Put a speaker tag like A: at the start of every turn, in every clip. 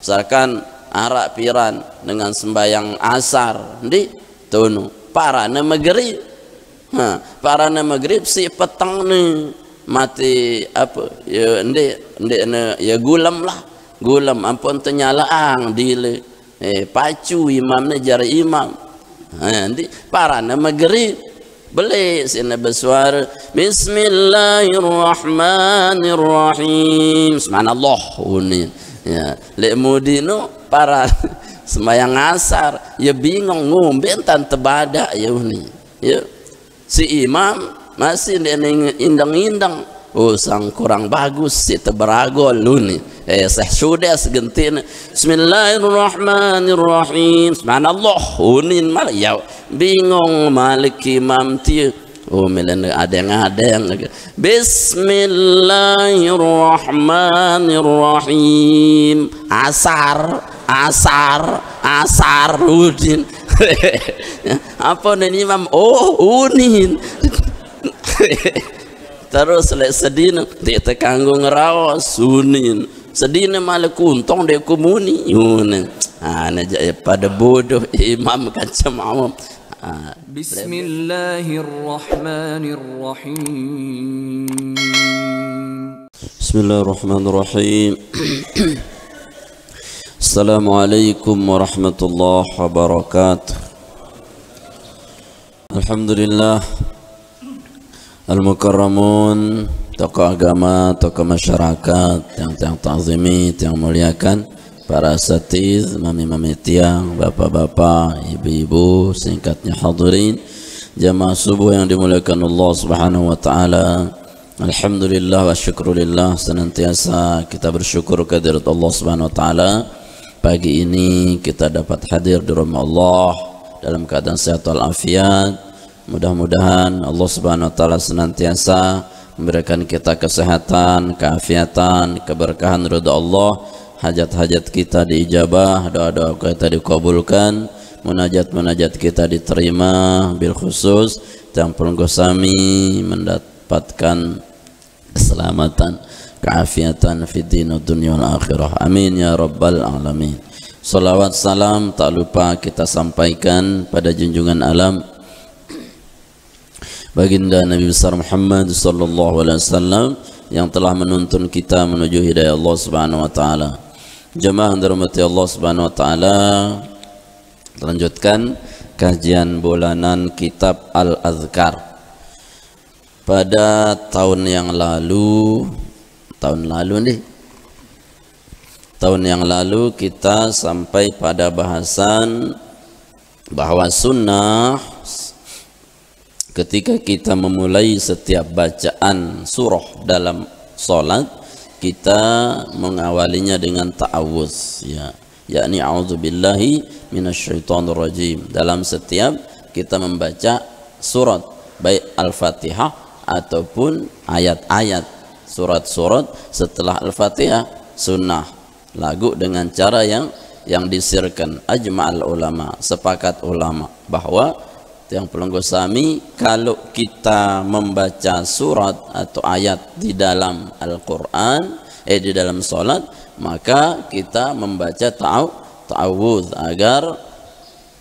A: Misalkan arak piran dengan sembahyang asar di tunu para maghrib. Para maghrib si petang ni mati apa ya ya gulam lah. Gulam ampun tenyalaang dile. Pacu imam ni jari imam. Nanti para maghrib beli sini bersuara Bismillahirrahmanirrahim. Subhanallah unin. Ya, lek mudino para sembahyang asar ya bingung ngombe entan tebadak ya uni. Ya. Si imam masih indang-indang. Oh sang kurang bagus si teberagol uni. Sah sudah segentin Bismillahirrahmanirrahim. Subhanallah unin mal ya bingung malik imam tiu. Oh milen ada yang Bismillahirrahmanirrahim. Asar udin. Apa nih imam? Oh unin. Terus lek sedina dia tekanggung rawas unin. Sedina malah kuntong dia kumuni unin. Pada bodoh imam kacam awam.
B: Bismillahirrahmanirrahim.
A: Bismillahirrahmanirrahim. Assalamualaikum warahmatullahi wabarakatuh. Alhamdulillah al-mukarramun, tokoh agama, tokoh masyarakat yang ta'zimi, yang muliakan, para asatiz, mami-mami tiang, bapak-bapak, ibu-ibu, singkatnya hadirin jamaah subuh yang dimuliakan Allah Subhanahu wa taala. Alhamdulillah wa syukrulillah, senantiasa kita bersyukur kehadirat Allah Subhanahu wa taala. Pagi ini kita dapat hadir di rumah Allah dalam keadaan sehat walafiat. Mudah-mudahan Allah Subhanahu wa taala senantiasa memberikan kita kesehatan, keafiatan, keberkahan ridha Allah. Hajat-hajat kita diijabah, doa-doa kita dikabulkan, munajat-munajat kita diterima, bil khusus yang pelunggosami mendapatkan keselamatan, keafiatan fid din dunya wal akhirah. Amin ya rabbal alamin. Salawat salam tak lupa kita sampaikan pada junjungan alam baginda Nabi besar Muhammad sallallahu alaihi wasallam yang telah menuntun kita menuju hidayah Allah Subhanahu wa taala. Jemaah yang dirahmati Allah Subhanahu wa taala, lanjutkan kajian bulanan kitab Al-Azkar. Pada tahun yang lalu kita sampai pada bahasan bahwa sunnah ketika kita memulai setiap bacaan surah dalam solat, kita mengawalinya dengan ta'awuz, yakni a'udzubillahi minasyaitonirrajim. Dalam setiap kita membaca surat, baik Al-Fatihah ataupun ayat-ayat surat-surat setelah Al-Fatihah, sunnah lagu dengan cara yang disirkan. Ajma'al ulama, sepakat ulama bahwa yang pelonggosami kalau kita membaca surat atau ayat di dalam Al-Quran, di dalam solat, maka kita membaca ta'awudz agar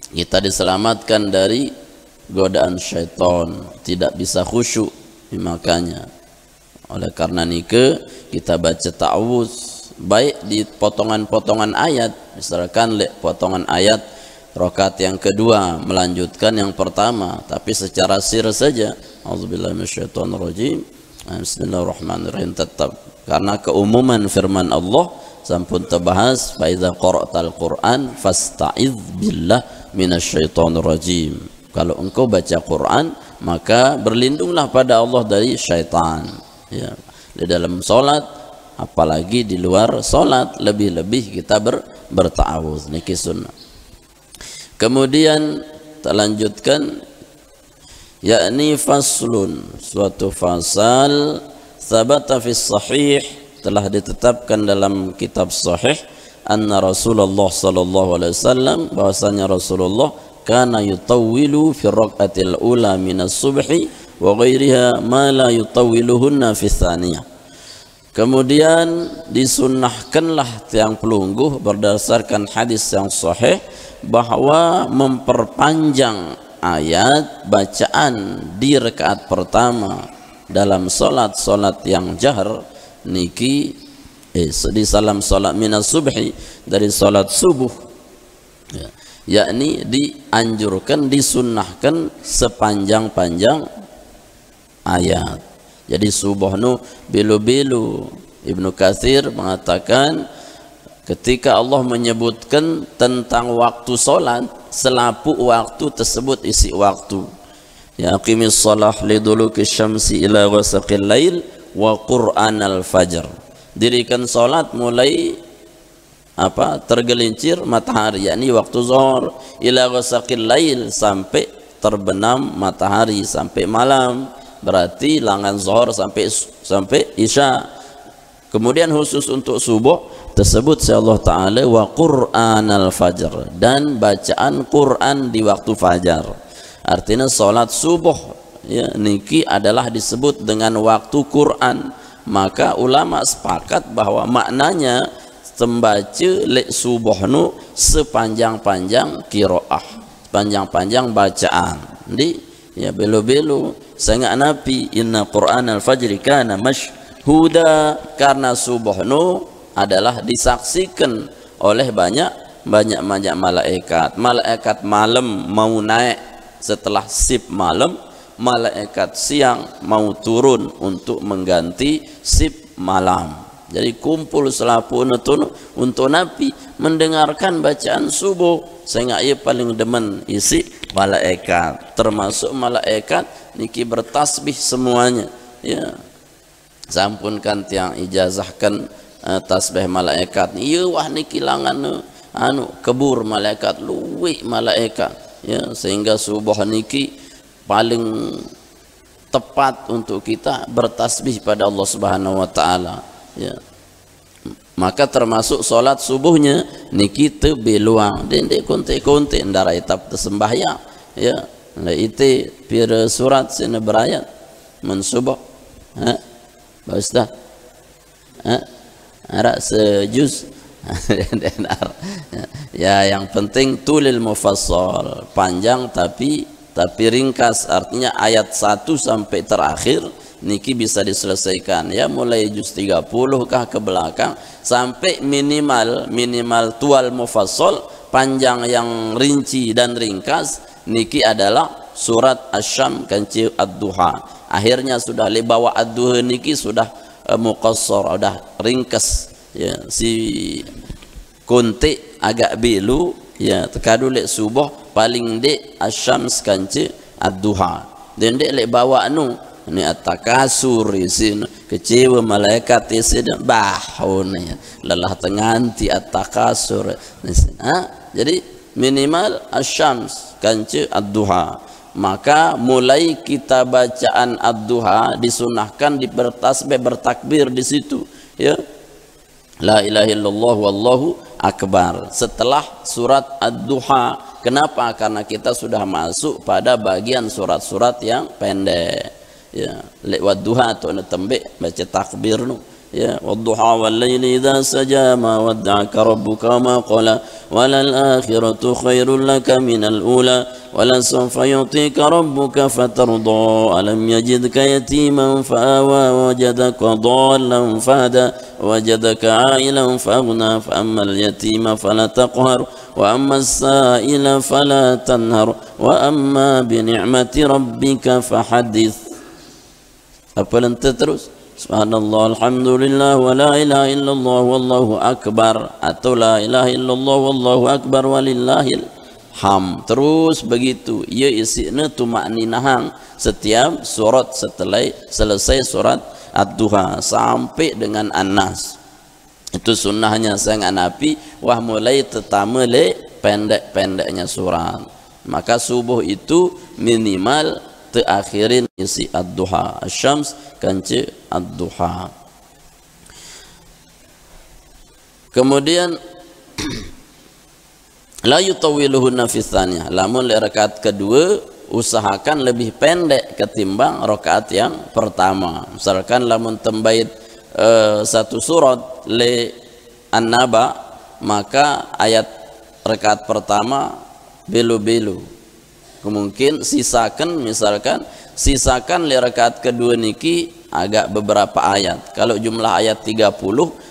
A: kita diselamatkan dari godaan syaitan, tidak bisa khusyuk. Makanya oleh karena nike kita baca ta'awudz baik di potongan-potongan ayat, misalkan potongan ayat rakaat yang kedua melanjutkan yang pertama, tapi secara sir saja. Auzubillahi minasyaitonirrajim. Bismillahirrahmanirrahim tetap, karena keumuman firman Allah sampun terbahas, fa iza qara'tal Qur'an fasta'iz billah minasyaitonirrajim. Kalau engkau baca Quran, maka berlindunglah pada Allah dari syaitan. Ya, di dalam salat apalagi di luar salat lebih-lebih kita berta'awuz, niki sunnah. Kemudian kita lanjutkan, yakni faslun, suatu fasal, thabata fi sahih, telah ditetapkan dalam kitab sahih, anna Rasulullah sallallahu alaihi wasallam, bahwasanya Rasulullah kana yutawwilu fi raqatil ula minas subhi wa ghairiha ma la yutawwiluhunna fi tsaniyah. Kemudian disunnahkanlah tiang pelungguh berdasarkan hadis yang sahih bahwa memperpanjang ayat bacaan di rakaat pertama dalam solat yang jahar niki di salam solat minas subhi dari solat subuh ya, yakni dianjurkan disunnahkan sepanjang-panjang ayat. Jadi subuh nu bilu-bilu. Ibnu Katsir mengatakan ketika Allah menyebutkan tentang waktu solat, selaput waktu tersebut isi waktu. Ya aqimis shalah liduluki syamsi ila ghasaqil lail wa qur'anal fajr. Dirikan solat mulai tergelincir matahari, yakni waktu zuhur, ila ghasaqil lail sampai terbenam matahari, sampai malam, berarti langan zuhur sampai isya. Kemudian khusus untuk subuh tersebut Allah Ta'ala wa qur'anal fajr, dan bacaan Quran di waktu fajar. Artinya salat subuh ya niki adalah disebut dengan waktu Quran. Maka ulama sepakat bahwa maknanya membaca lek subuh nu sepanjang-panjang qiraah, sepanjang-panjang bacaan. Di ya belu-belu sangat nabi inna qur'anal fajri kana mashhuda, karena subuh nu adalah disaksikan oleh banyak malaikat. Malaikat malam mau naik setelah sip malam, malaikat siang mau turun untuk mengganti sip malam. Jadi kumpul selapun untuk Nabi mendengarkan bacaan subuh, sehingga ia paling demen isi malaikat, termasuk malaikat niki bertasbih semuanya ya. Sampunkan tiang ijazahkan tasbih malaikat iya wah niki langan kebur malaikat luwih malaikat ya, sehingga subuh niki paling tepat untuk kita bertasbih pada Allah Subhanahu wa taala ya. Maka termasuk solat subuhnya niki teu beluang dendek konte-konte ndara etap tersembahyang ya. Lah itu pira surat sina berayat men subuh ha Pak Ustaz arak sejuz ya, yang penting tulil mufassal, panjang tapi ringkas, artinya ayat 1 sampai terakhir niki bisa diselesaikan ya, mulai juz 30 kah ke belakang sampai minimal tual mufassal, panjang yang rinci dan ringkas niki adalah surat Asy-Syams kanci ad-duha. Akhirnya sudah lebawa ad-duha niki sudah muqassar, sudah ringkas ya. Si kunti agak belu ya, tekadu lek subuh paling dek Asy-Syams kanci ad-duha, dan dek lek bawa anu ni at-takasur isin kecewa malaikat isin bahun ya, lelah tenganti at-takasur jadi minimal Asy-Syams kanci ad-duha. Maka mulai kita bacaan ad-duha disunahkan bertasbih bertakbir di situ ya, la ilaha illallah wallahu akbar setelah surat ad-duha. Kenapa? Karena kita sudah masuk pada bagian surat-surat yang pendek ya. Lewat duha tu nak tembik baca takbir nu ya, wadduha wal laili idza saja ma wadda'aka rabbuka ma qala walal akhiratu khairul laka minal ula wala sawfa yu'tika rabbuka fatarda alam yajidka yatiman fa'awa wajadaka dhallan fahada wajadaka 'ailan faghna fa ammal yatima fala taqhar wa ammas sa'ila fala tanhar wa amma bi ni'mati rabbika fahaddits. Apa nanti terus subhanallah alhamdulillah wa la ilaha illallah wallahu akbar, atau la ilaha illallah wallahu akbar walillahil ham. Terus begitu ia isinya tumakninahang setiap surat setelah selesai surat ad-duha sampai dengan an-nas. Itu sunnahnya sangat nabi wah mulai tetama le pendek-pendeknya surat. Maka subuh itu minimal terakhirin isi ad-duha, Asy-Syams kanci ad-duha. Kemudian la yutawiluhunna fi tsaniyah, lamun li rakaat kedua usahakan lebih pendek ketimbang rakaat yang pertama. Misalkan lamun tembait satu surat le An-Naba, maka ayat rakaat pertama belu-belu. Kemungkin sisakan, misalkan sisakan le rakaat kedua niki agak beberapa ayat. Kalau jumlah ayat 30,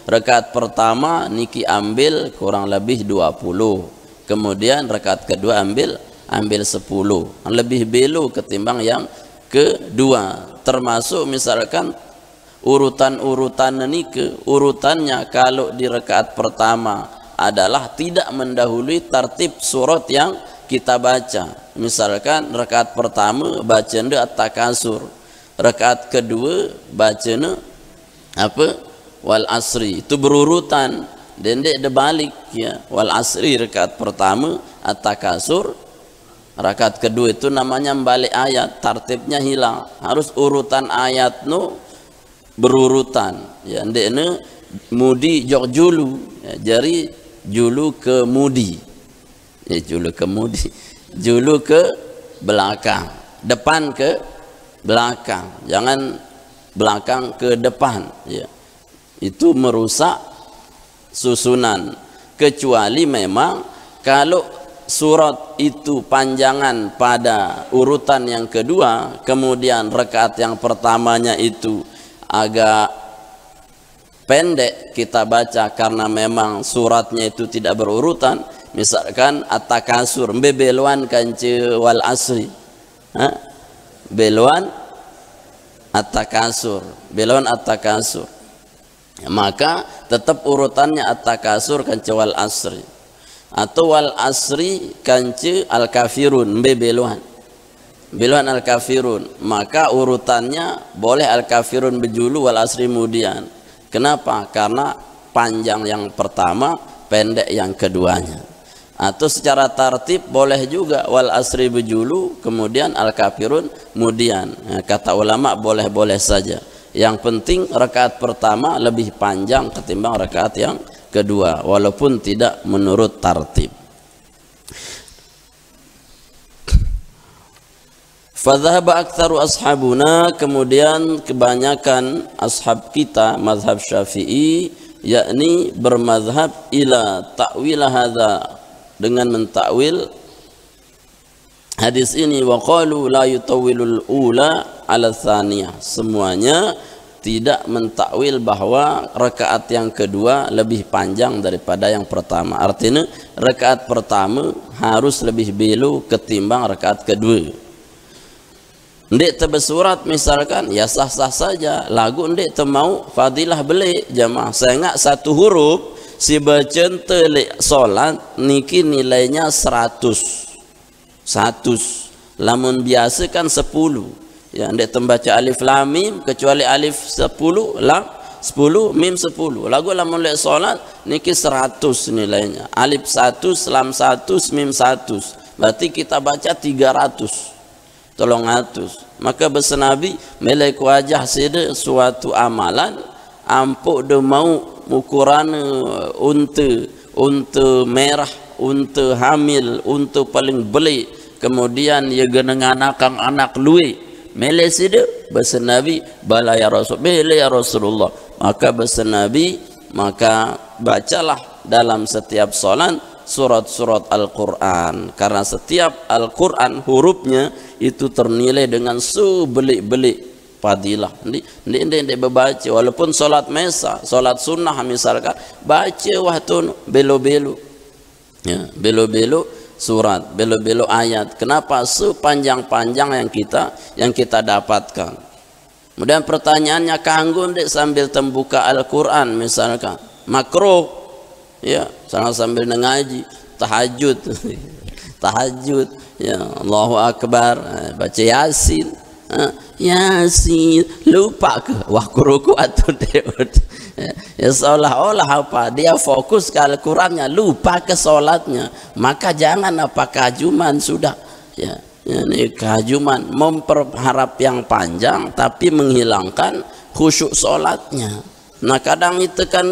A: rakaat pertama niki ambil kurang lebih 20. Kemudian rakaat kedua ambil 10. Lebih belu ketimbang yang kedua. Termasuk misalkan urutan-urutan niki, urutannya kalau di rakaat pertama adalah tidak mendahului tartib surat yang kita baca. Misalkan rakaat pertama bacanya At-Takasur, rakaat kedua bacanya apa? Wal Asri. Itu berurutan. Dan dia balik ya. Wal Asri rakaat pertama, At-Takasur rakaat kedua. Itu namanya balik ayat, tartibnya hilang. Harus urutan ayat no berurutan ya. Ndekne mudi jok julu ya, jari julu ke mudi ya, julu ke mudi, julu ke belakang, depan ke belakang, jangan belakang ke depan ya. Itu merusak susunan, kecuali memang kalau surat itu panjangan pada urutan yang kedua, kemudian rakaat yang pertamanya itu agak pendek kita baca karena memang suratnya itu tidak berurutan. Misalkan At-Takasur bebeluan kance Wal Asri, beluan At-Takasur, beluan At-Takasur, maka tetap urutannya At-Takasur kance Wal Asri, atau Wal Asri kance Al-Kafirun bebeluan, beluan Al-Kafirun, maka urutannya boleh Al-Kafirun bejulu, Wal Asri kemudian. Kenapa? Karena panjang yang pertama, pendek yang keduanya. Atau secara tartib boleh juga Wal Asri bejulu, kemudian Al-Kafirun kemudian. Nah, kata ulama boleh-boleh saja. Yang penting rakaat pertama lebih panjang ketimbang rakaat yang kedua, walaupun tidak menurut tartib. Fadhhaba aktsaru ashabuna, kemudian kebanyakan ashab kita mazhab Syafi'i, yakni bermazhab ila ta'wil hadza, dengan mentakwil hadis ini. Wa qalu la yutawwilul ula ala tsaniyah, semuanya tidak mentakwil bahwa rakaat yang kedua lebih panjang daripada yang pertama. Artinya rakaat pertama harus lebih belu ketimbang rakaat kedua. Ndek terbesurat misalkan, ya sah-sah saja. Lagu ndek temau fadilah beli jamaah. Saya ingat satu huruf si bacaan telik solat niki nilainya 100. Lamun biasa kan 10. Ya, ndek tembaca alif lam mim, kecuali alif 10 lam 10 mim 10. Lagu lamun lek solat niki 100 nilainya. Alif 1, lam 1, mim 1. Berarti kita baca 300. Tolong atus. Maka bersenabi melek wajah sede suatu amalan ampuk de mau ukuran unta merah, unta hamil, unta paling beli, kemudian ia genenganakang anak luwe melek sede bersenabi bala ya Rasul, bela ya Rasulullah. Maka bersenabi, maka bacalah dalam setiap salat surat-surat Al-Quran, karena setiap Al-Quran hurufnya itu ternilai dengan sebelik-belik fadilah. Ini berbaca, walaupun solat mesa, solat sunnah misalkan, baca waktu belo-belo ya, belo-belo surat, belo-belo ayat. Kenapa? Sepanjang-panjang yang kita dapatkan. Kemudian pertanyaannya, kanggo ndek sambil tembuka Al-Quran misalkan makruh ya, sambil ngaji tahajud tahajud ya, Allahu Akbar, baca Yasin, Yasin lupa ke waktu ruku atau ya, seolah-olah apa dia fokus ke Al-Qurannya, lupa ke solatnya. Maka jangan apa kehajuman sudah ya, ini kehajuman memperharap yang panjang tapi menghilangkan khusyuk solatnya. Nah kadang itu kan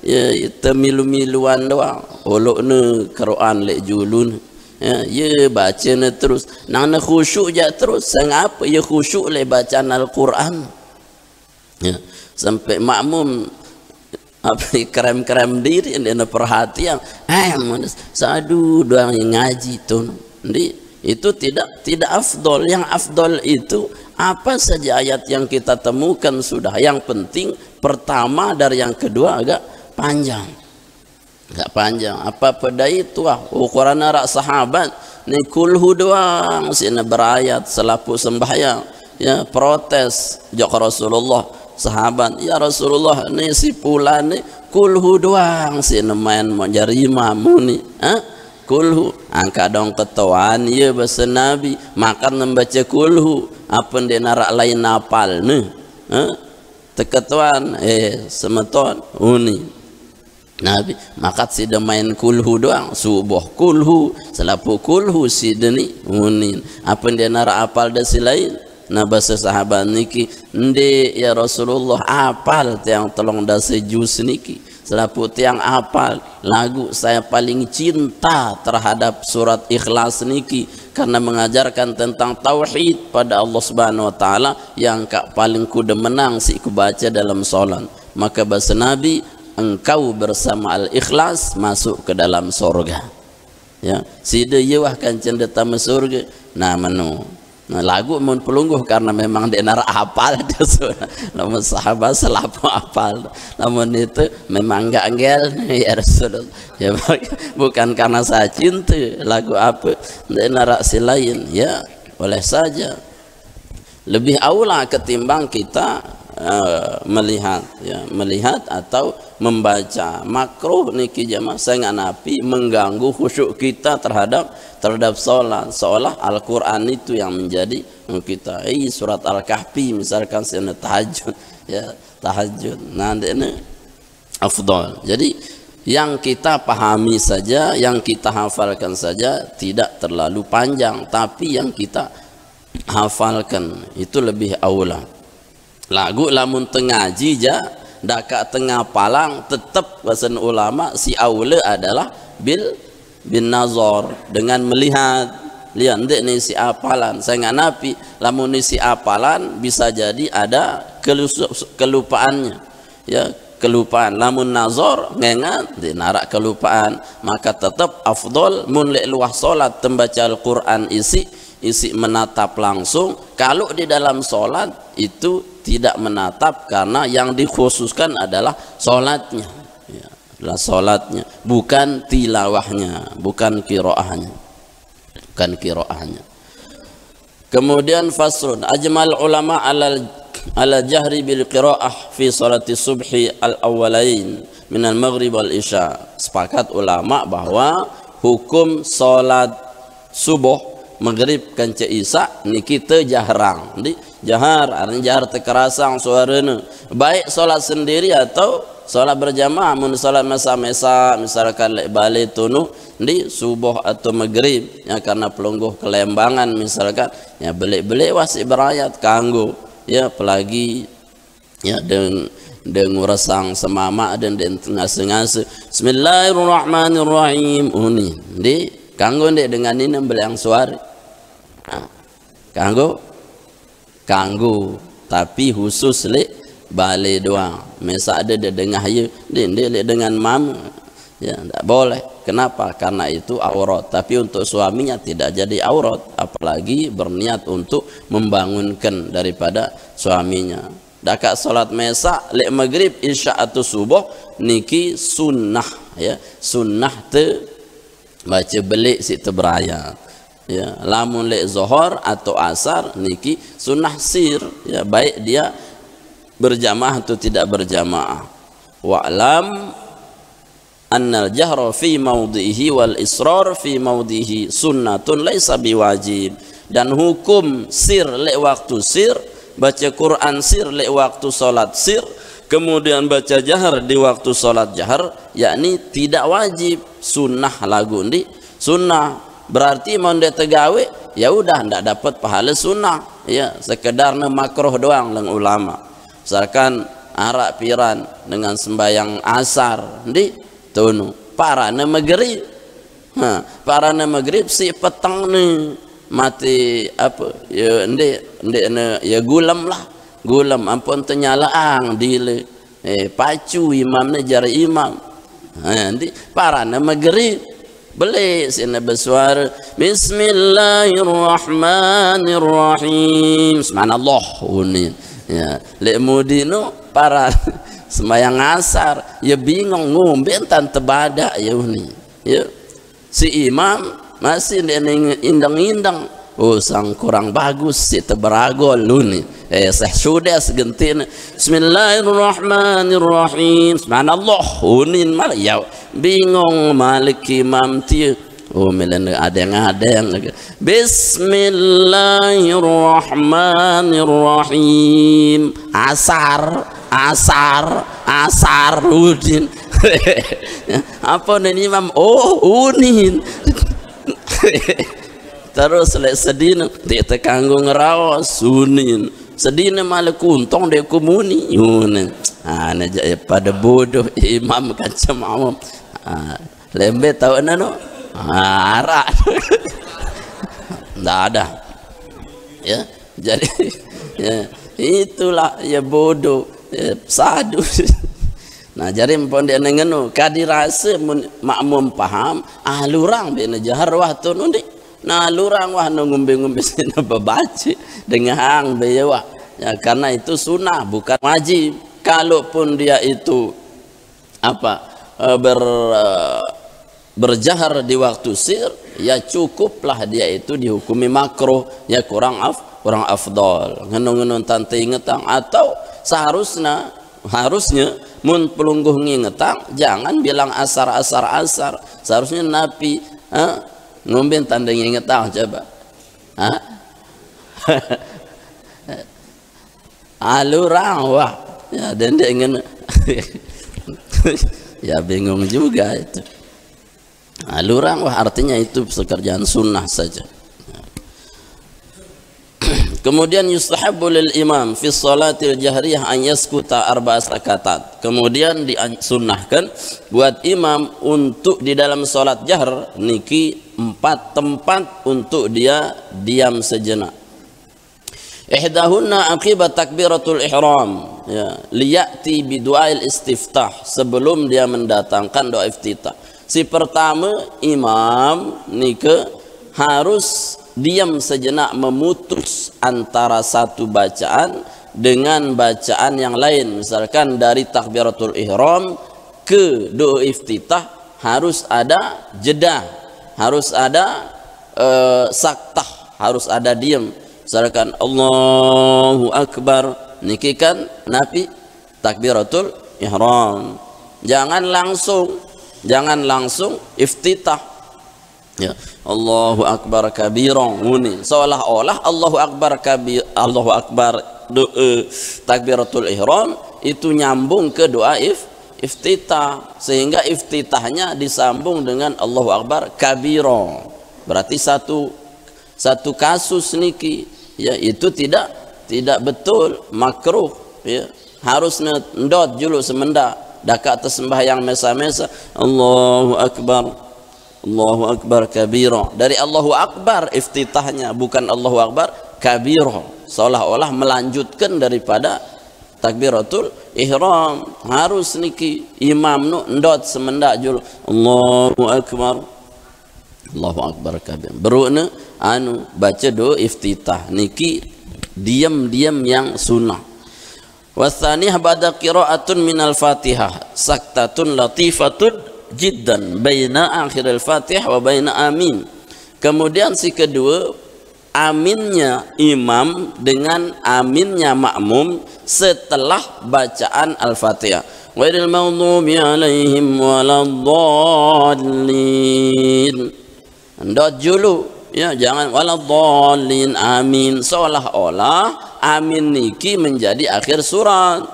A: ya, milu-miluan doang, olokne Quran lek julun ya baca terus nang khusyuk je terus. Sengapa ya khusyuk le bacaan Al-Quran ya. sampai makmum apa krem-krem diri dia perhatian sadu doang yang ngaji tuh. Jadi itu tidak afdol. Yang afdol itu apa saja ayat yang kita temukan sudah. Yang penting pertama dari yang kedua agak panjang. Agak panjang. Apa pada itu ukuran arak sahabat ni kulhu doang sini berayat selapu sembahyang. Ya protes jak Rasulullah, sahabat, ya Rasulullah ni si pulan ni kulhu doang sini main mau jadi imamu ni. Kulhu angka dong ketuaan ya bahasa Nabi makan membaca kulhu apa dia narak lain napal ni teketuan semeton uni Nabi makat si main kulhu doang subuh kulhu selapu kulhu si deni uni apa dia narak apal dasi lain. Nah bahasa sahabat niki ndi ya Rasulullah apal tiang tolong dasi jus niki selapu tiang apal lagu saya paling cinta terhadap surat Ikhlas niki karena mengajarkan tentang tauhid pada Allah Subhanahu wa taala yang paling kuda menang si kubaca dalam salat. Maka bahasa Nabi engkau bersama Al-Ikhlas masuk ke dalam surga. Ya, sida yewah kan cendeta surga. Nah manu nah, lagu mun pelungguh karena memang dia nara hafal namun sahabat selapu hafal namun itu memang enggak anggel ya Rasulullah ya bukan karena saya cinta lagu apa dia nara si lain ya boleh saja lebih aula ketimbang kita melihat atau membaca makruh niki jamaah saya napi mengganggu khusyuk kita terhadap salat seolah Al-Quran itu yang menjadi kita surat Al-Kahfi misalkan saya tahajud ya tahajud nah ini afdal. Jadi yang kita pahami saja yang kita hafalkan saja tidak terlalu panjang tapi yang kita hafalkan itu lebih aula. Lagu lamun tengaji ja daka tengah palang tetap bahasan ulama si aula adalah bin nazar dengan melihat lihat ndek ni si apalan saya nggak napi lamun ni si apalan bisa jadi ada kelupaannya ya kelupaan lamun nazar ngengat di narak kelupaan maka tetap afdol mun lek luah salat membaca Al-Qur'an isi menatap langsung kalau di dalam salat itu tidak menatap karena yang dikhususkan adalah salatnya ya, adalah salatnya bukan tilawahnya bukan qiraahnya kemudian fasrun ajmal ulama ala jahri bil qiraah fi salati subhi al awwalain min al maghrib wal isya sepakat ulama bahwa hukum salat subuh maghrib kan isya ni kita jahrang jahar artinya jahar terkerasang suaranya baik solat sendiri atau solat berjamaah mun solat mesa-mesa misalkan lek balik tunu di subuh atau maghrib ya karena pelungguh kelembangan misalkan ya belik-belik wasi berayat kanggo ya apalagi ya dengan resang semama dan ngase-ngase bismillahirrahmanirrahim uni di kanggo ndek dengan ini belang suara kanggo tapi khusus lek balik doang mesa ada dengah ye dia dengan mam ya tidak boleh kenapa karena itu aurat tapi untuk suaminya tidak jadi aurat apalagi berniat untuk membangunkan daripada suaminya dakak salat mesa lek maghrib isya atau subuh niki sunnah ya sunnah te baca belik situ berayat ya lamun lek zuhur atau asar niki sunnah sir ya baik dia berjamaah atau tidak berjamaah wa'lam annal jahra fi maudhihi wal israr fi maudhihi sunnatun laisa biwajib dan hukum sir lek waktu sir baca Quran sir lek waktu salat sir kemudian baca jahar di waktu salat jahar yakni tidak wajib sunnah lagu ndi sunnah berarti mau dia tegawe ya udah ndak dapat pahala sunnah ya sekedar makruh doang leng ulama misalkan arak piran dengan sembayang asar di tunu parana maghrib parana maghrib si petang ni mati apa ya ndek ya gulam lah gulam ampun tenyalaang dile pacu imam ne jar imam nanti para nama gerik beli sini bersuara Bismillahirrahmanirrahim subhanallah unin ya lek mudino para sembahyang asar ya bingung ngombe tante badak ya uni ya si imam masih indang-indang oh sang kurang bagus si teberagol luni sudah segentin Bismillahirrahmanirrahim subhanallah unin malah ya bingung malik imam tiu oh milen ada yang Bismillahirrahmanirrahim asar udin apa nih imam oh unin terus lek sedina dia tekanggo ngerawas unin sedina malah kuntong dia kumuni unin pada bodoh imam kacam awam lembe tahu nano arak ndak ada ya jadi ya itulah ya bodoh ya, sadu nah jadi mpon dia ngenu kadirase makmum paham lurang bena jahar wah tu nundi nah lurang wah ngumbe-ngumbe sina babaci dengan hang bewa ya karena itu sunnah bukan wajib kalaupun dia itu apa berjahar di waktu sir ya cukuplah dia itu dihukumi makruh ya kurang afdal ngenu-ngenu tante ingetang atau harusnya mun pelungguh ngingetang jangan bilang asar seharusnya napi ngombe tanda ngingetang coba alurang wah ya dan dia ingin ya bingung juga itu alurang wah artinya itu pekerjaan sunnah saja. Kemudian yustahabbu lil imam fi shalatil jahriyah an yaskuta arba'as rakaat. Kemudian disunnahkan buat imam untuk di dalam salat jahr niki 4 tempat untuk dia diam sejenak. Ihdahunna aqibat takbiratul ihram ya liyati bi du'ail istiftah sebelum dia mendatangkan doa iftitah. Si pertama imam nika harus diam sejenak memutus antara satu bacaan dengan bacaan yang lain. Misalkan dari takbiratul ihram ke doa iftitah harus ada jeda, harus ada saktah, harus ada diam. Misalkan Allahu Akbar niki kan napi takbiratul ihram. Jangan langsung iftitah ya Allahu Akbar kabiran muni seolah-olah Allahu Akbar takbiratul ihram itu nyambung ke doa iftitah sehingga iftitahnya disambung dengan Allahu Akbar kabiran berarti satu kasus niki ya itu tidak betul makruh ya harus ndot julu semenda dakat tersembahyang mesa-mesa Allahu Akbar kabira dari Allahu Akbar iftitahnya bukan Allahu Akbar kabira seolah-olah melanjutkan daripada takbiratul ihram harus niki imam nu ndot semenda jul Allahu Akbar kabira beruna baca doa iftitah niki diam-diam yang sunnah. Wasaniyah ba'da qira'atun minal fatihah saktatun latifatun jiddan baina akhiril fatihah wa baina amin. Kemudian si kedua aminnya imam dengan aminnya makmum setelah bacaan al-fatihah. Ghairil maghdubi alaihim waladdallin. Ndot julu ya jangan waladdallin amin seolah-olah amin niki menjadi akhir surat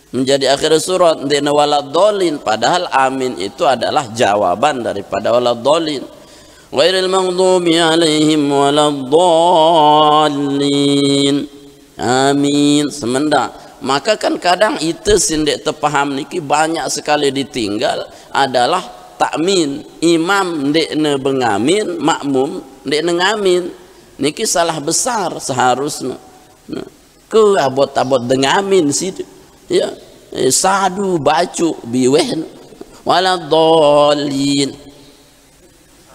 A: menjadi akhir surat ndene waladdallin padahal amin itu adalah jawaban daripada waladdallin ghairil maghdubi alaihim waladdallin amin semenda maka kan kadang itu sindek terpaham niki banyak sekali ditinggal adalah takmin imam ndekne bengamin makmum ndekne ngamin niki salah besar seharusnya ke abot-abot dengan amin situ ya sadu bacu biwen waladhalin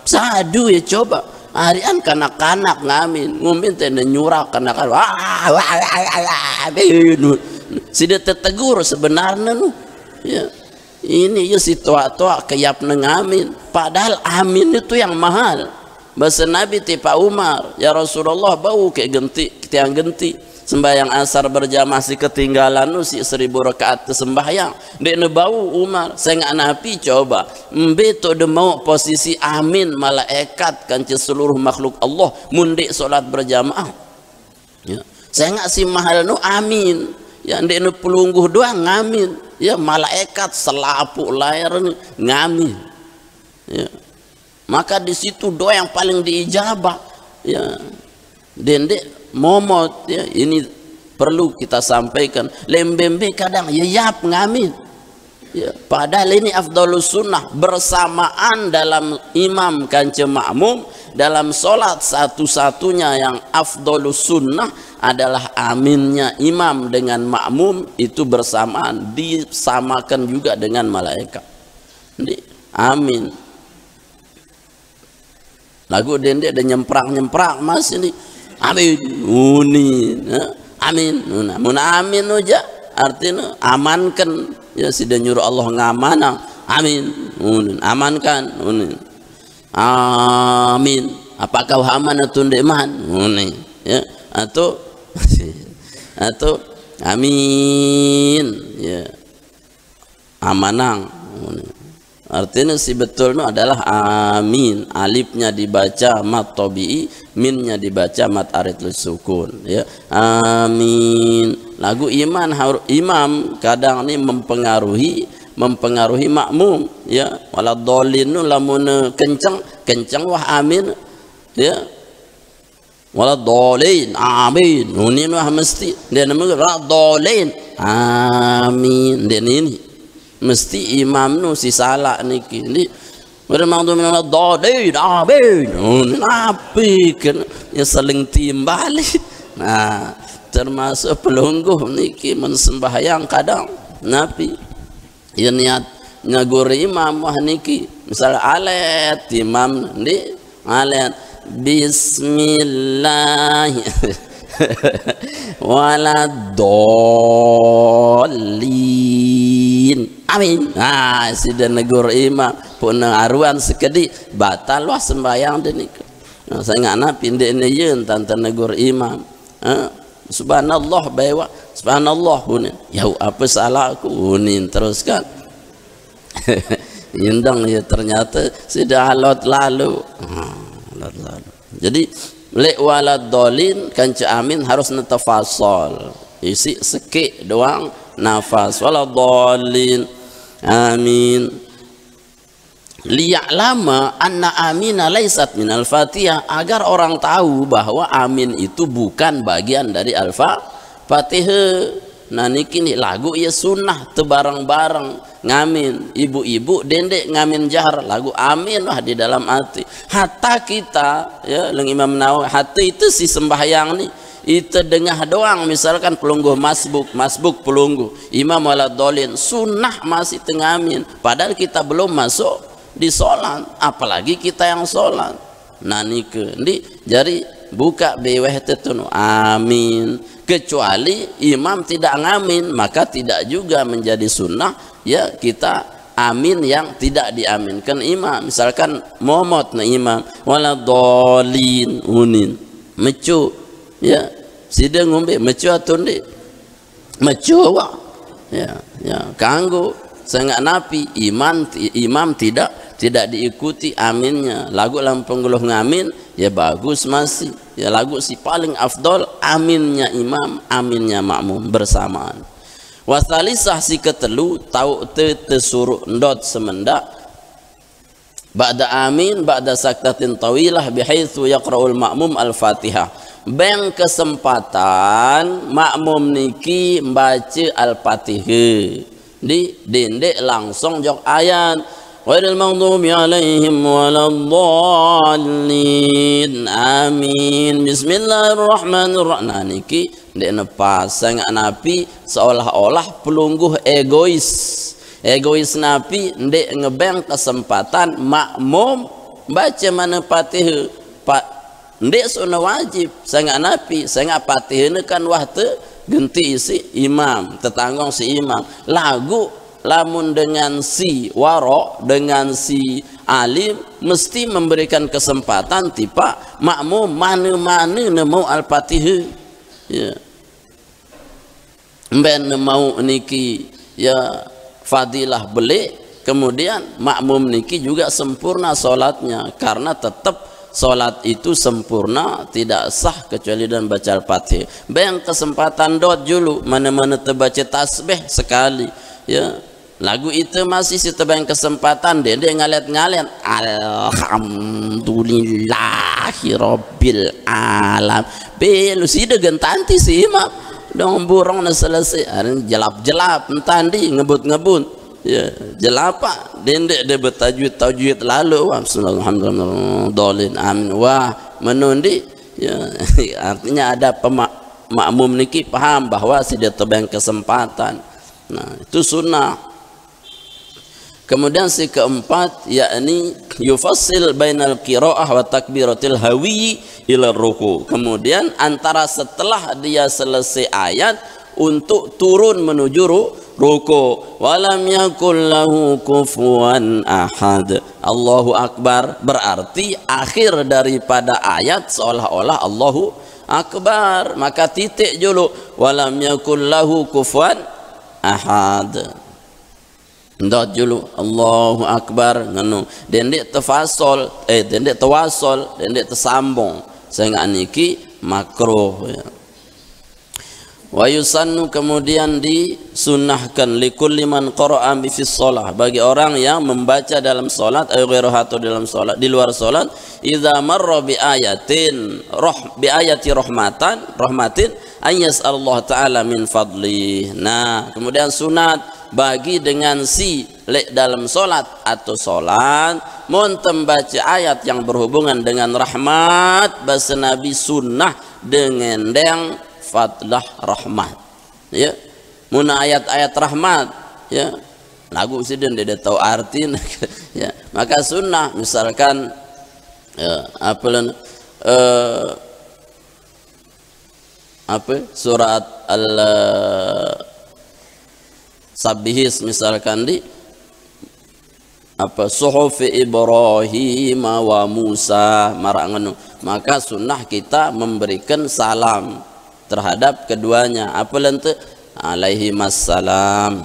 A: sadu ya coba harian kanak-kanak ngamin ngumin teh nyurak kanak-kanak wah sida tetegur sebenarnya nu ya ini ya si tua-tua keyap ngamin padahal amin itu yang mahal. Bahasa Nabi tipa Umar ya Rasulullah bau kayak genti tiang genti sembahyang asar berjamaah si ketinggalan nu si 1000 rakaat sembahyang dek nu bau Umar saya nggak napi coba beto de mau posisi amin malaikat kan seluruh makhluk Allah mundi solat berjamaah ya saya nggak si mahal nu amin ya dek nu pelungguh doang ngamin ya malaikat selapu layar ngamin ya maka di situ doa yang paling diijabah ya dendek momot ya ini perlu kita sampaikan lembembe kadang ya yap ngamin ya padahal ini afdhalus sunnah bersamaan dalam imam kance makmum dalam solat satu-satunya yang afdhalus sunnah adalah aminnya imam dengan makmum itu bersamaan disamakan juga dengan malaikat amin lagu dendek ada nyemprak mas ini amin uni amin mun amin aja artinya amankan ya sudah nyuruh Allah ngamanang amin amankan amin apakah aman atau ndeman ya atau amin ya amanang artinya si betulnya adalah amin alifnya dibaca mat tabi'i minnya dibaca mat arid sukun ya amin lagu imam kadang ini mempengaruhi makmum ya waladhalin lamun kencang wah amin ya waladhalin amin ini wah mesti dia namanya waladhalin amin dan ini mesti imam nu si salah niki ini bermakna minal dhalin amin napi kan ya saling timbali nah termasuk pelungguh niki mensembahyang kadang napi ya niat nyagur imam wah niki misal alet imam ni alet bismillah waladhalin amin sudah negur imam pun aruan sekedi batal wah sembahyang denik saya nggak napi ndekne yeun tanpa negur imam subhanallah bawa subhanallah hunin ya apa salahku hunin teruskan indang ya ternyata sudah alot lalu jadi lek waladhalin kanca amin harus natafasal isi seki doang nafas waladhalin amin liya'lama anna amina laysat minal fatihah agar orang tahu bahwa amin itu bukan bagian dari al-fatihah. Nah niki nih lagu ya sunnah tebarang-barang ngamin ibu-ibu dendek ngamin jahar lagu amin lah di dalam hati hatta kita ya leng Imam Nawawi hati itu si sembahyang nih itu dengah doang misalkan pelungguh masbuk pelungguh imam waladhalin sunnah masih tengamin padahal kita belum masuk di sholat apalagi kita yang sholat nah nike di jari buka beweh tetunu amin kecuali imam tidak ngamin maka tidak juga menjadi sunnah ya kita amin yang tidak diaminkan imam misalkan momot na imam waladhalin unin mecu ya sida ngombe mecu atau ndi mecu ya kanggo saya nggak napi imam tidak diikuti aminnya lagu lam pengguluh ngamin ya bagus masih ya lagu si paling afdol aminnya imam aminnya makmum bersamaan wasalisah si ketelu tau tesuruh ndot semenda ba'da amin ba'da saktatin tawilah bihaitsu yaqra'ul makmum al-fatihah beng kesempatan makmum niki membaca al-fatihah di dendek langsung jok ayat ghairil maghdubi alaihim waladdallin amin bismillahirrahmanirrahim nah niki ndek nepas sangat Nabi seolah-olah pelungguh egois Nabi ndek ngebeng kesempatan makmum baca mana Fatihah pak ndek sunah wajib sangat Nabi sangat Fatihah kan wahte genti si imam tetanggung si imam lagu lamun dengan si waro dengan si alim mesti memberikan kesempatan tipa makmum mana-mana mau al-Fatihah ya ben mau niki ya fadilah beli kemudian makmum niki juga sempurna solatnya karena tetap solat itu sempurna tidak sah kecuali dan baca al-Fatihah ben kesempatan dot dulu mana-mana terbaca tasbih sekali ya lagu itu masih si tebang kesempatan dia ngalet-ngalet alhamdulillahi rabbil alam belu si degan tanti si imam dong burung na selesai jelap-jelap tandi ngebut-ngebut ya jelapa dendek dia bertajwid lalu alhamdulillah amin wah menundi ya artinya ada makmum niki paham bahwa si dia tebang kesempatan nah itu sunnah. Kemudian si keempat yakni yufassil bainal qiraah wa takbiratil hawi ila ruku. Kemudian antara setelah dia selesai ayat untuk turun menuju ruku. Walam yakul lahu kufuwan ahad. Allahu akbar berarti akhir daripada ayat seolah-olah Allahu akbar. Maka titik dulu walam yakul lahu kufuwan ahad. Ndak dulu Allahu akbar nganu dendek tafasol dendek tawasol dendek tersambung sehingga niki makruh ya. Wa yusannu kemudian disunnahkan likulli man qara'a fi shalah bagi orang yang membaca dalam salat atau dalam salat di luar salat idza marra bi ayatin rahmatin ayas Allah taala min fadli. Nah kemudian sunat bagi dengan si lek dalam solat atau solat mun membaca ayat yang berhubungan dengan rahmat bahasa Nabi sunnah dengan yang fadlah rahmat ya mun ayat-ayat rahmat ya lagu sidin dia tahu arti ya maka sunnah misalkan surat al Sabihis misalkan di suhufi Ibrahim wa Musa marangan maka sunnah kita memberikan salam terhadap keduanya apa lente alaihi massalam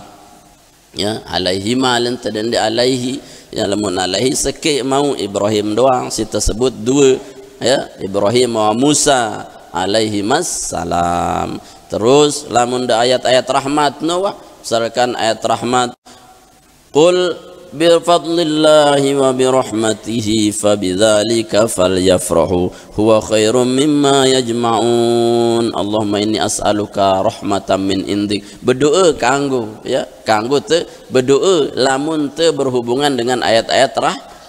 A: ya alaihi malente dan di alaihi ya lamun alaihi sekek mau Ibrahim doang si tersebut dua ya Ibrahim wa Musa alaihi massalam terus lamun da ayat-ayat rahmat no misalkan ayat rahmat qul bi fadlillahi wa bi rahmatihi fabidzalika falyafrahu huwa khairum mimma yajma'un Allahumma inni as'aluka rahmatan min indik berdoa kanggo ya kanggo teu berdoa lamun teu berhubungan dengan ayat-ayat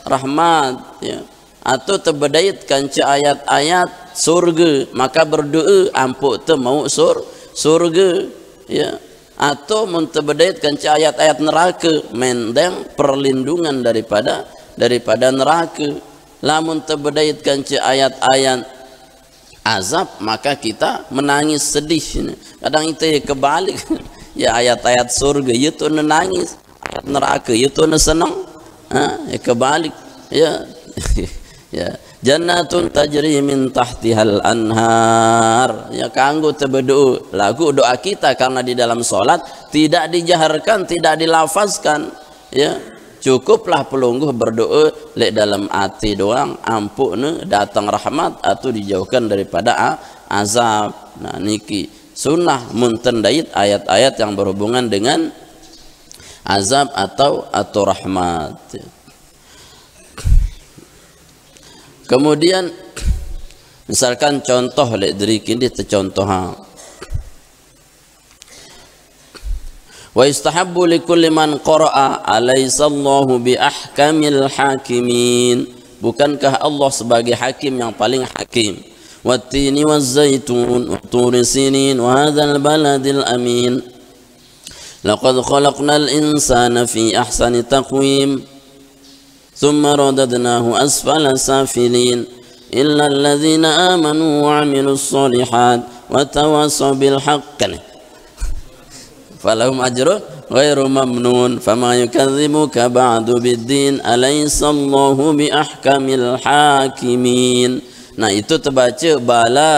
A: rahmat ya atau terbedait kanca ayat-ayat surga maka berdoa ampuk teu mau surga ya atau mentebedaikan ayat-ayat neraka mendeng perlindungan daripada neraka lamun tebedaikan ayat-ayat azab maka kita menangis sedih kadang itu kebalik ya ayat-ayat surga itu menangis ayat neraka itu senang ya kebalik ya ya jannatun tajri min tahtihal anhar ya kanggo tebedu lagu doa kita karena di dalam solat tidak dijaharkan tidak dilafazkan ya cukuplah pelungguh berdoa lek dalam hati doang ampun datang rahmat atau dijauhkan daripada azab. Nah niki sunnah muntendait ayat-ayat yang berhubungan dengan azab atau rahmat. Kemudian misalkan contoh lek dirikin dia contoh wa istahabbu likulli man qara'a alaysallahu bi ahkamil hakimin bukankah Allah sebagai hakim yang paling hakim والتين والزيتون وطور سينين وهذا البلد الأمين لقد خلقنا الإنسان في أحسن تقويم ثم رددناه أسفل سافلين إلا الذين آمنوا وعملوا الصالحات وتواصوا بالحق فلهم أجر غير ممنون فما يكذبك بعد بالدين أليس الله بأحكم الحاكمين. Nah itu terbaca bala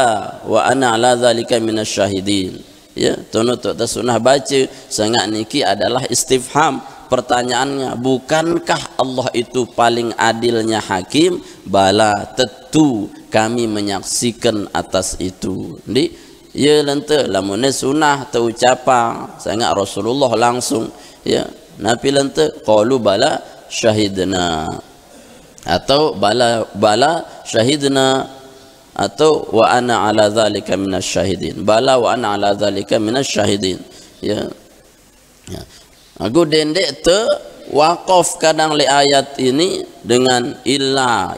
A: wa ana ala zalika minasyahidin. Ya, tunut sunnah baca sangat niki adalah istifham, pertanyaannya bukankah Allah itu paling adilnya hakim? Bala, tentu kami menyaksikan atas itu. Jadi ya lente lamun sunnah terucapa sangat Rasulullah langsung ya nabi lente qalu bala syahidna atau bala syahidna atau wa ana ala zalika minasyahidin. Bala wa ana ala zalika minasyahidin. Ya. Ya. Aku dendek te waqaf kadang li ayat ini dengan illa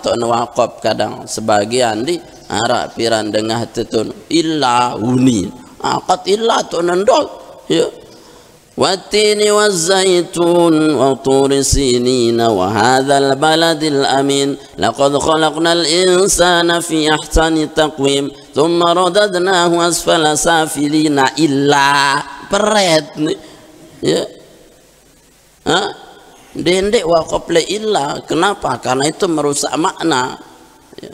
A: tu waqaf kadang sebagian di Arab piran dengah tetun illa uni akat illa tu nandol ya watini wazzaitun wa turi sinina wa hadzal baladil amin laqad khalaqnal insana fi ahsani taqwim thumma radadnahu asfala safilina illa peret ya dendek waqaf li illa. Kenapa? Karena itu merusak makna ya.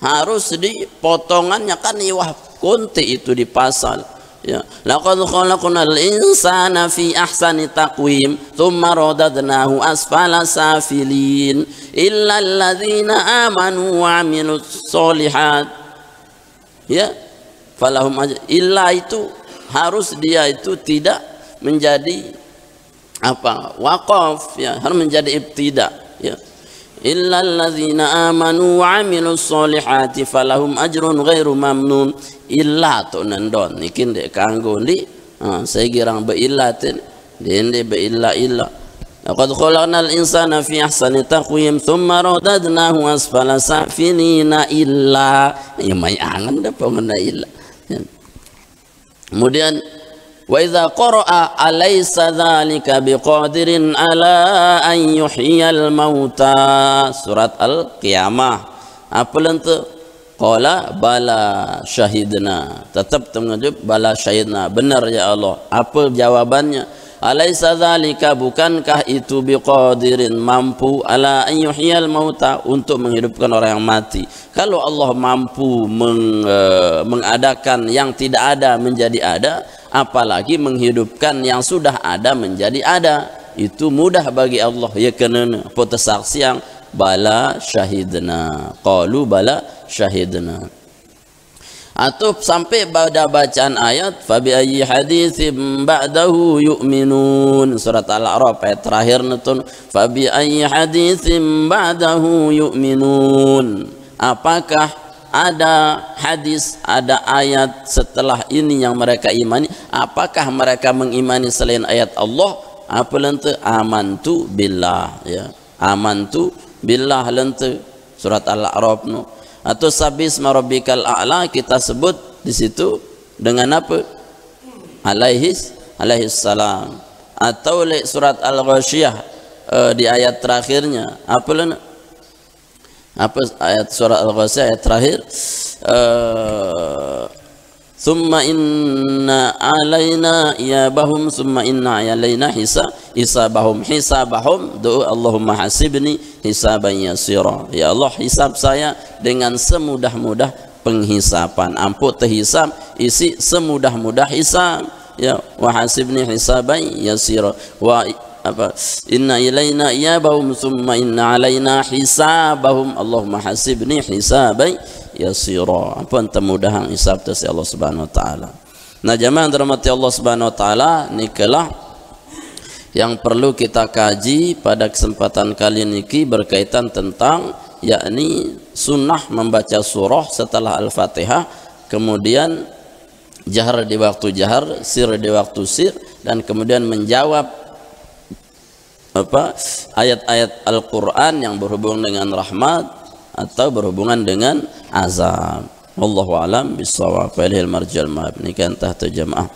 A: Harus di potongannya kan iwah kunti itu di pasal ya laqad khalaqnal insana fi ahsani taqwim thumma radadnahu asfala safilin illa alladzina amanu wa amilus solihat ya falahum illa itu harus dia itu tidak menjadi apa waqaf ya, harus menjadi ibtida ya illa alladzina amanu wa amilus solihati falahum ajrun ghairu mamnun. Illa tu nandon nikin dek kanggo ndi saya girang be illa ten dende be illa laqad khalaqnal insana fi ahsani taqwim thumma radadnahu asfala safilina illa ya may angan da pangana illa ya. Kemudian wa idza qara'a alaysa dzalika biqadirin ala an yuhyiyal mauta surat al-qiyamah apa lente qala bala syahidna tetap menjawab bala syahidna benar ya Allah. Apa jawabannya? Alaysa dzalika bukankah itu biqadirin mampu ala an yuhyiyal mauta untuk menghidupkan orang yang mati. Kalau Allah mampu mengadakan yang tidak ada menjadi ada, apalagi menghidupkan yang sudah ada menjadi ada. Itu mudah bagi Allah ya kenana putus saksi yang bala syahidna qalu bala syahidna. Atau sampai pada bacaan ayat fabi ayyi haditsin ba'dahu yu'minun surat al-a'raf ayat terakhir netun fabi ayyi haditsin ba'dahu yu'minun. Apakah ada hadis, ada ayat setelah ini yang mereka imani? Apakah mereka mengimani selain ayat Allah? Apa lente amantu billah ya amantu billah lente surat al-a'raf no. Atau sabis marabbikal a'la kita sebut di situ dengan apa? Alaihis salam. Atau surat al-ghasyiyah di ayat terakhirnya apa lana? Apa ayat surat al-ghasyiyah ayat terakhir summa inna alaina iyabahum summa inna alaina hisabahum doa Allahumma hasibni hisaban yasira ya Allah hisab saya dengan semudah-mudah penghisapan ampu terhisab isi semudah-mudah hisab ya wa hasibni hisaban yasira wa apa inna ilaina iyabahum summa inna alaina hisabahum Allahumma hasibni hisaban yasira ampun temudahan hisab tu Allah Subhanahu wa taala. Nah jamaah dirahmati Allah Subhanahu wa taala nikalah yang perlu kita kaji pada kesempatan kali ini berkaitan tentang yakni sunnah membaca surah setelah Al-Fatihah, kemudian jahar di waktu jahar, sir di waktu sir, dan kemudian menjawab apa ayat-ayat Al-Qur'an yang berhubung dengan rahmat atau berhubungan dengan azab. Wallahu alam bissawab. Walil marjal ma'ab. Ini kan tahta jamaah.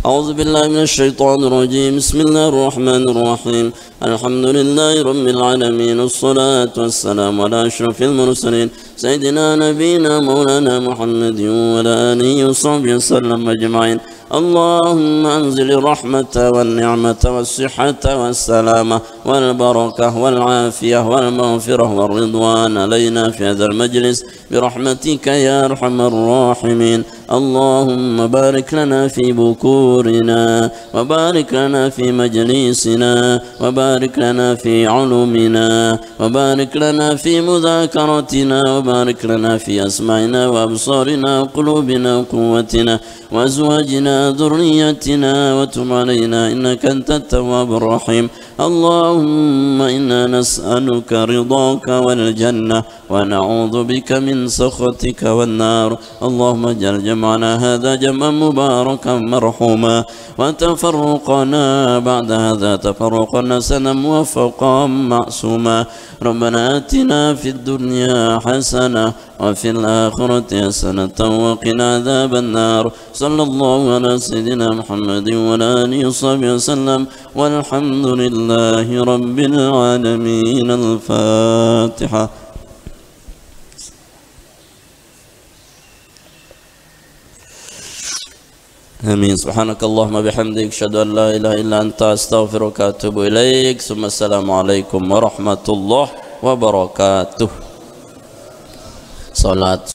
A: أعوذ بالله من الشيطان الرجيم بسم الله الرحمن الرحيم الحمد لله رب العالمين والصلاة والسلام على أشرف المرسلين سيدنا نبينا مولانا محمد وعلى آله وصحبه وسلم أجمعين اللهم أنزل الرحمة والنعمة والصحة والسلامة والبركة والعافية والمغفرة والرضوان علينا في هذا المجلس برحمتك يا أرحم الراحمين اللهم بارك لنا في بكورنا وبارك لنا في مجلسنا وبارك لنا في علومنا وبارك لنا في مذاكرتنا وبارك لنا في أسماعنا وأبصارنا وقلوبنا وقوتنا وأزواجنا ذريتنا وتب علينا إنك أنت التواب الرحيم اللهم إنا نسألك رضاك والجنة ونعوذ بك من سخطك والنار اللهم اجعل جمعنا هذا جمعا مباركا مرحوما وتفرقنا بعد هذا تفرقا حسنا موفقا معصوما ربنا آتنا في الدنيا حسنة وفي الآخرة حسنة وقنا عذاب النار صلى الله على سيدنا محمد وعلى آله وصحبه وسلم والحمد لله رب العالمين. الفاتحة. آمين. سبحانك اللهم بحمدك أشهد أن لا إله إلا أنت أستغفرك وأتوب إليك ثم السلام عليكم ورحمة الله وبركاته. صلاة